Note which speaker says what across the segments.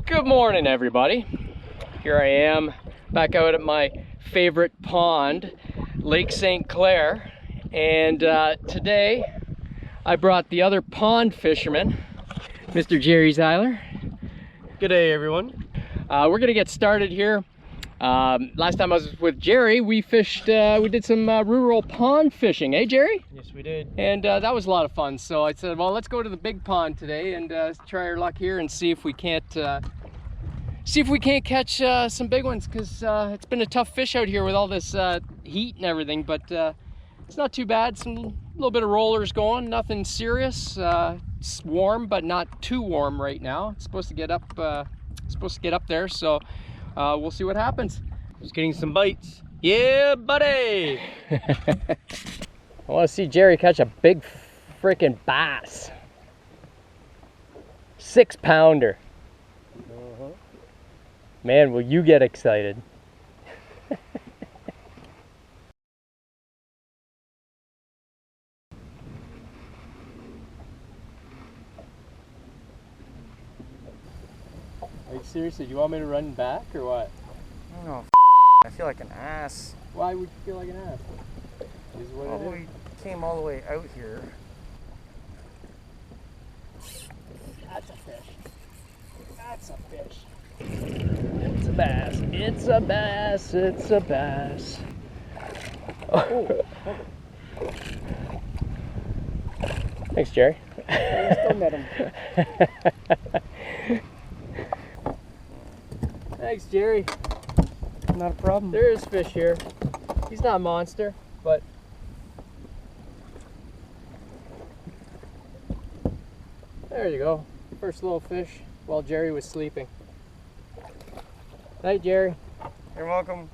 Speaker 1: Good morning, everybody. Here I am back out at my favorite pond, Lake St. Clair, and today I brought the other pond fisherman, Mr. Jerry Zeiler.
Speaker 2: Good day, everyone.
Speaker 1: We're gonna get started here. Last time I was with Jerry, we fished, we did some rural pond fishing, eh, Jerry?
Speaker 2: Yes, we did.
Speaker 1: And that was a lot of fun. So I said, well, let's go to the big pond today and try our luck here and see if we can't catch some big ones, because it's been a tough fish out here with all this heat and everything. But it's not too bad. Some little bit of rollers going, nothing serious. It's warm, but not too warm right now. It's supposed to get up. There. So we'll see what happens.
Speaker 2: Just getting some bites. Yeah, buddy.
Speaker 1: I want to see Jerry catch a big freaking bass. 6-pounder. Man, will you get excited. Like, seriously, do you want me to run back or what?
Speaker 3: I don't know. I feel like an ass.
Speaker 1: Why would you feel like an ass? This is what
Speaker 3: Oh, we came all the way out here.
Speaker 1: That's a fish. That's a fish. It's a bass. It's a bass. It's a bass. Oh. Thanks, Jerry.
Speaker 3: I still met him.
Speaker 1: Thanks, Jerry.
Speaker 3: Not a problem.
Speaker 1: There is fish here. He's not a monster, but there you go. First little fish while Jerry was sleeping. Night, Jerry.
Speaker 3: You're welcome.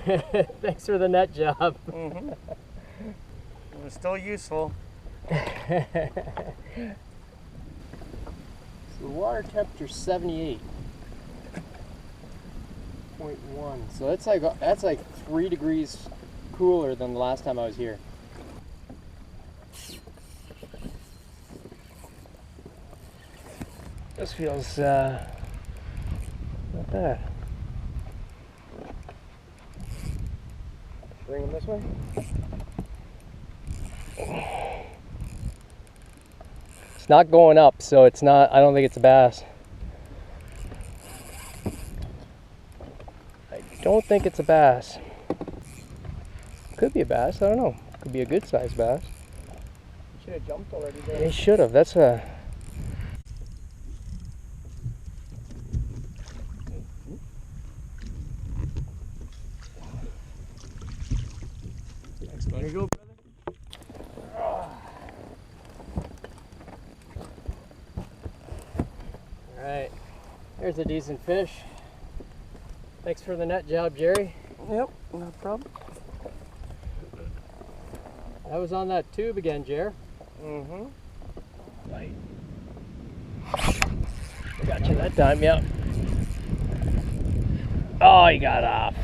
Speaker 1: Thanks for the net job.
Speaker 3: Mm-hmm. It was still useful.
Speaker 1: So the water temperature 78.1. So that's like 3 degrees cooler than the last time I was here. This feels not bad. Bring him this way. It's not going up, so it's not, I don't think it's a bass. I don't think it's a bass. Could be a bass, I don't know. Could be a good sized bass.
Speaker 3: You should have jumped already there.
Speaker 1: They should have, that's a...
Speaker 3: There you go, brother.
Speaker 1: Alright, there's a decent fish. Thanks for the net job, Jerry.
Speaker 3: Yep, no problem.
Speaker 1: That was on that tube again, Jer.
Speaker 3: Mm-hmm.
Speaker 1: Right. Got you that time, yeah. Oh, he got off.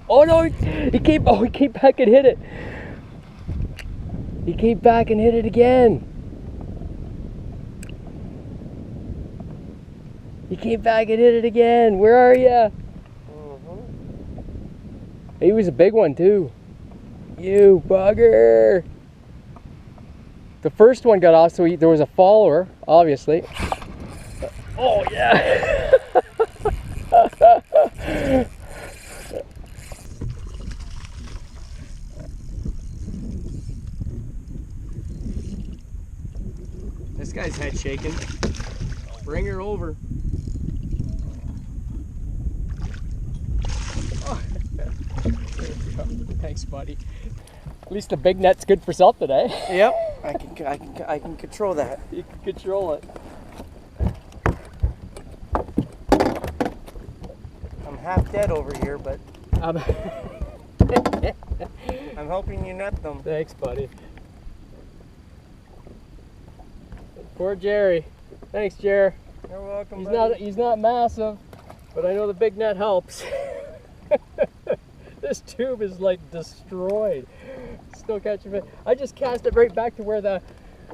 Speaker 1: Oh no, he came back and hit it. He came back and hit it again. He came back and hit it again. Where are you? He was a big one too. You bugger. The first one got off, so there was a follower, obviously. Oh yeah.
Speaker 2: This guy's head shaking. Bring her over.
Speaker 1: Oh. Thanks, buddy. At least the big net's good for something, eh?
Speaker 3: Yep, I can control that.
Speaker 1: You can control it.
Speaker 3: I'm half dead over here, but
Speaker 1: I'm
Speaker 3: helping you net them.
Speaker 1: Thanks, buddy. Poor Jerry. Thanks, Jer.
Speaker 3: You're welcome, buddy.
Speaker 1: He's not massive, but I know the big net helps. This tube is like destroyed. Still catching it. I just cast it right back to where they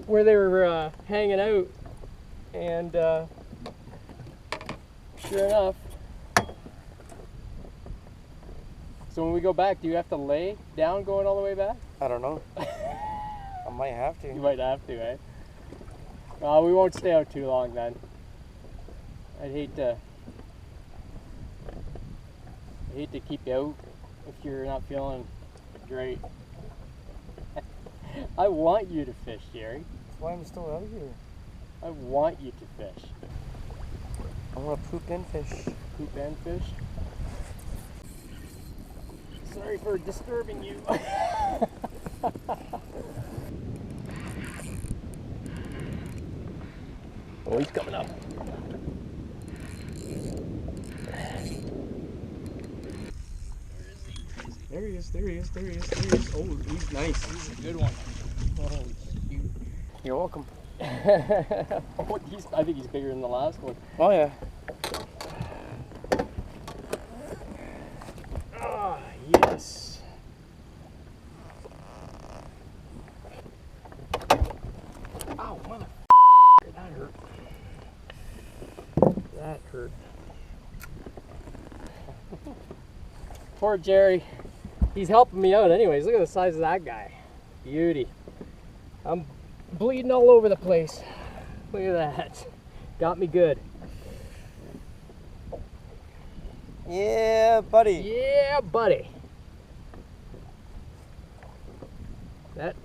Speaker 1: were hanging out, and Sure enough. So when we go back, do you have to lay down going all the way back?
Speaker 3: I don't know. I might have to.
Speaker 1: You might have to, eh? Well, we won't stay out too long then. I'd hate to keep you out if you're not feeling great. I want you to fish, Jerry.
Speaker 3: That's why I'm still out here.
Speaker 1: I want you to fish.
Speaker 3: I want to poop and fish.
Speaker 1: Poop and fish? Sorry for disturbing you. Oh, he's coming up.
Speaker 2: There he is, there he is, there he is, there he is. Oh, he's nice.
Speaker 1: He's a good one. Oh, shoot.
Speaker 3: You're welcome.
Speaker 1: Oh, I think he's bigger than the last one.
Speaker 3: Oh, yeah.
Speaker 1: Ah, yes. Ow, mother. That hurt. That hurt. Poor Jerry. He's helping me out anyways. Look at the size of that guy. Beauty. I'm bleeding all over the place. Look at that. Got me good.
Speaker 3: Yeah, buddy.
Speaker 1: Yeah, buddy. That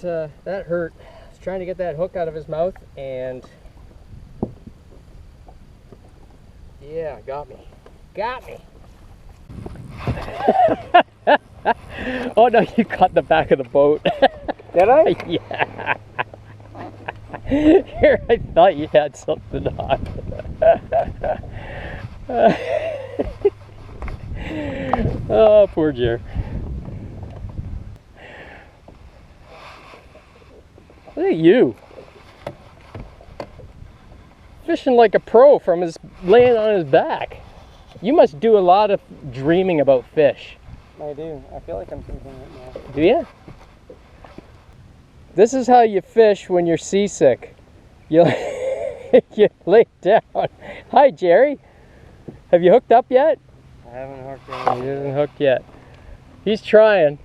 Speaker 1: hurt. I was trying to get that hook out of his mouth and yeah, got me. Got me. Oh no, you caught the back of the boat.
Speaker 3: Did I?
Speaker 1: Yeah. Here, I thought you had something on. Oh, poor Jer. Look at you. Fishing like a pro from his laying on his back. You must do a lot of dreaming about fish.
Speaker 3: I do. I feel like I'm thinking right now.
Speaker 1: Do you? This is how you fish when you're seasick. You, you lay down. Hi, Jerry. Have you hooked up yet?
Speaker 3: I haven't hooked in.
Speaker 1: He isn't hooked yet. He's trying.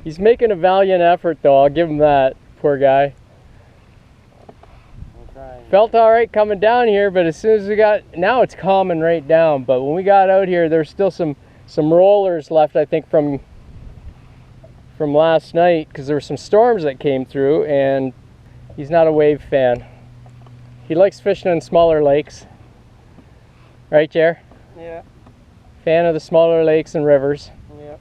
Speaker 1: He's making a valiant effort, though. I'll give him that. Poor guy.
Speaker 3: I'm trying.
Speaker 1: Felt all right coming down here, but as soon as we got, now it's calming right down. But when we got out here, there's still some rollers left, I think, from last night, because there were some storms that came through, and he's not a wave fan. He likes fishing in smaller lakes. Right, Jer?
Speaker 3: Yeah.
Speaker 1: Fan of the smaller lakes and rivers.
Speaker 3: Yeah.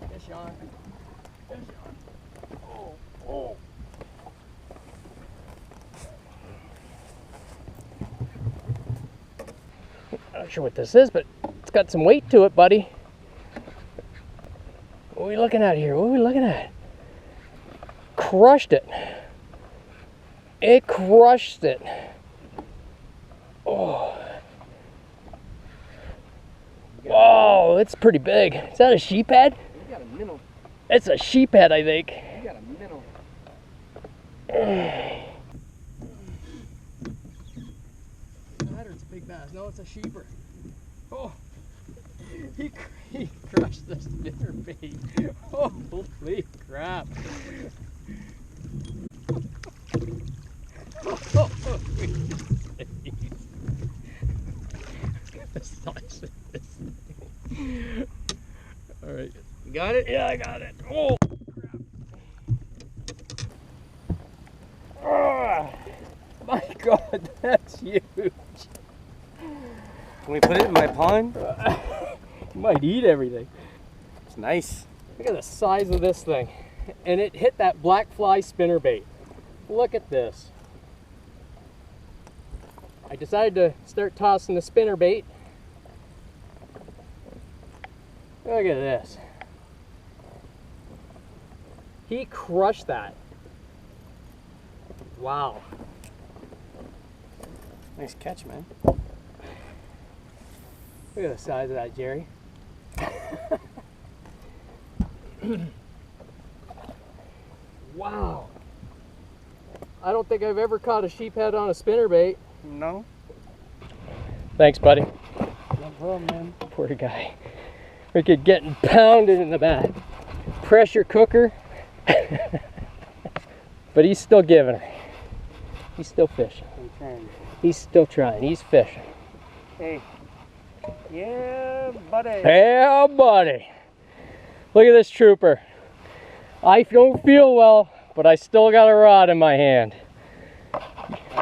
Speaker 1: Fish on. Fish on. Oh, oh. I'm not sure what this is, but it's got some weight to it, buddy. What are we looking at here? What are we looking at? Crushed it. It crushed it. Oh. Whoa, it's pretty big. Is that a sheephead?
Speaker 2: You got a minnow.
Speaker 1: It's a sheephead, I think.
Speaker 2: You got a minnow. It's a big bass. No, it's a sheeper.
Speaker 1: Oh, he crushed the spinner bait. Holy crap. Oh, the size of this thing. All right.
Speaker 2: You got it?
Speaker 1: Yeah, I got it. Oh, crap. Ah, my God, that's huge.
Speaker 3: Can we put it in my pond?
Speaker 1: You might eat everything.
Speaker 3: It's nice.
Speaker 1: Look at the size of this thing. And it hit that black fly spinner bait. Look at this. I decided to start tossing the spinner bait. Look at this. He crushed that. Wow.
Speaker 3: Nice catch, man.
Speaker 1: Look at the size of that, Jerry. Wow. I don't think I've ever caught a sheephead on a spinnerbait.
Speaker 3: No.
Speaker 1: Thanks, buddy.
Speaker 3: No problem, man.
Speaker 1: Poor guy. Freaking getting pounded in the back. Pressure cooker. But he's still giving her. He's still fishing.
Speaker 3: I'm trying.
Speaker 1: He's still trying. He's fishing.
Speaker 3: Hey. Yeah, buddy.
Speaker 1: Yeah, buddy. Look at this trooper. I don't feel well, but I still got a rod in my hand.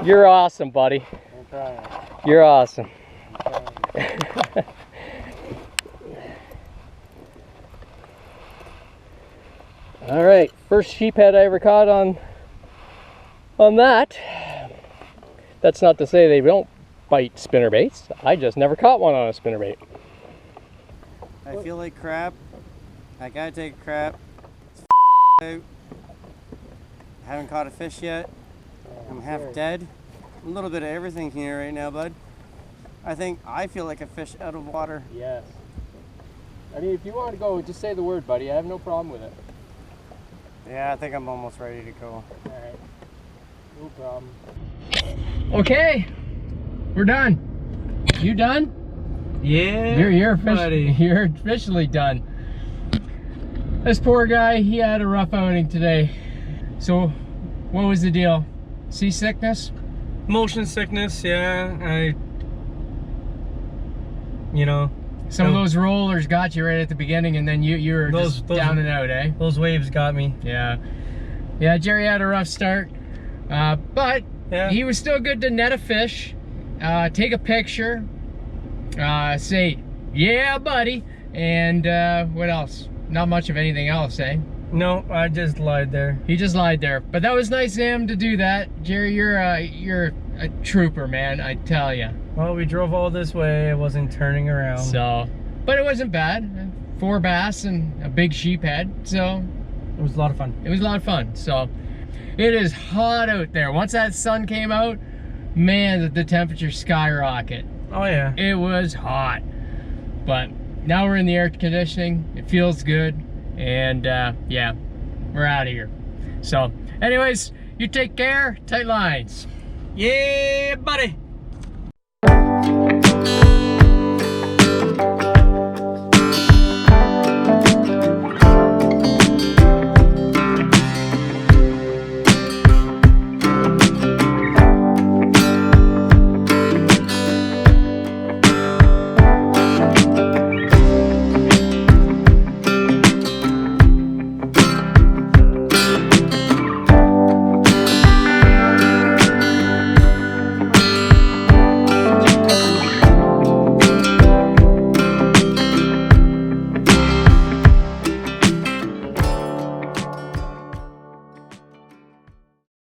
Speaker 1: You're awesome, buddy.
Speaker 3: I'm trying.
Speaker 1: You're awesome.
Speaker 3: I'm trying.
Speaker 1: All right, first sheephead I ever caught on that. That's not to say they don't bite spinnerbaits. I just never caught one on a spinnerbait.
Speaker 3: I feel like crap. I gotta take a crap. It's out. I haven't caught a fish yet. I'm half dead. A little bit of everything here right now, bud. I feel like a fish out of water.
Speaker 1: Yes. I mean, if you want to go, just say the word, buddy. I have no problem with it.
Speaker 3: Yeah, I think I'm almost ready to go.
Speaker 1: All right. No problem. Okay, we're done. You done?
Speaker 3: Yeah.
Speaker 1: You're officially done. This poor guy, he had a rough outing today. So, what was the deal? Seasickness?
Speaker 3: Motion sickness, yeah.
Speaker 1: Some of those rollers got you right at the beginning, and then you were just down and out, eh?
Speaker 3: Those waves got me.
Speaker 1: Yeah. Yeah, Jerry had a rough start, but
Speaker 3: Yeah.
Speaker 1: he was still good to net a fish, take a picture, say, yeah, buddy, and what else? Not much of anything else, eh?
Speaker 3: No, I just lied there.
Speaker 1: He just lied there, but that was nice of him to do that. Jerry, you're a trooper, man, I tell ya.
Speaker 3: Well, we drove all this way. I wasn't turning around.
Speaker 1: So, but it wasn't bad. 4 bass and a big sheephead, so
Speaker 3: It was a lot of fun.
Speaker 1: it was a lot of fun. So, it is hot out there. Once that sun came out, man, the temperature skyrocketed.
Speaker 3: Oh, yeah.
Speaker 1: It was hot, but now we're in the air conditioning. It feels good, and yeah, we're out of here. So, anyways, you take care. Tight lines.
Speaker 3: Yeah, buddy.